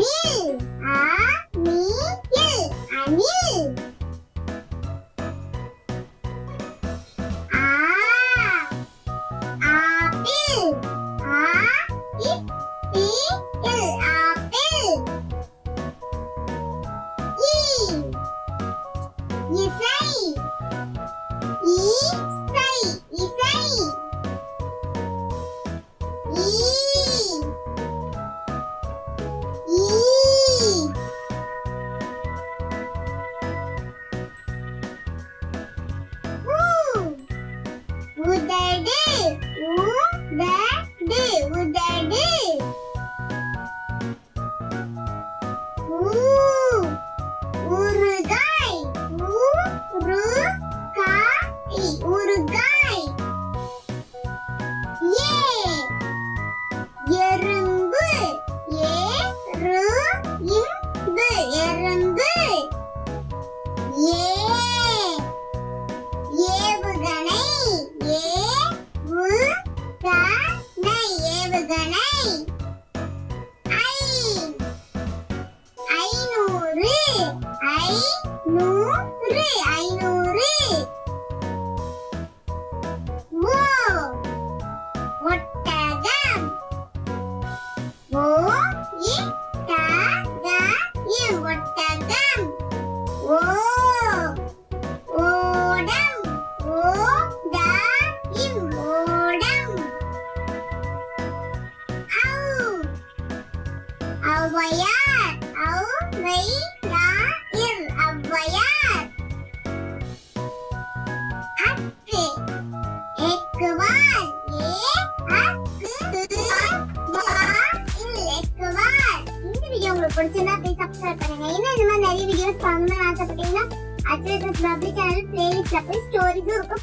அணில் அணில் அணில் apple apple apple இசை இசை இசை உதடு உதடு உதடு ஊறுகாய் ஊறுகாய் ஊறுகாய் எறும்பு எறும்பு எறும்பு ஏவுகணை ஏவுகணை ஏவுகணை ஐநூறு ஐநூறு ஐநூறு ஒட்டகம் ஒட்டகம் ஓடம் ஓடம் ஓடம் ஔவையார் ஔவையார் ஔவையார் அக்கு எக்குவால் உங்களுக்கு பிடிச்சிருந்தா ப்ளீஸ் சப்ஸ்கிரைப் பண்ணுங்க. இன்னும் இந்த மாதிரி நிறைய வீடியோஸ் பார்க்கணும்னு ஆசைப்பட்டீங்கன்னா அட்ரஸ் பப்ளிக் சேனல் பிளேலிஸ்ட்ல போய் ஸ்டோரிஸும் இருக்கும்.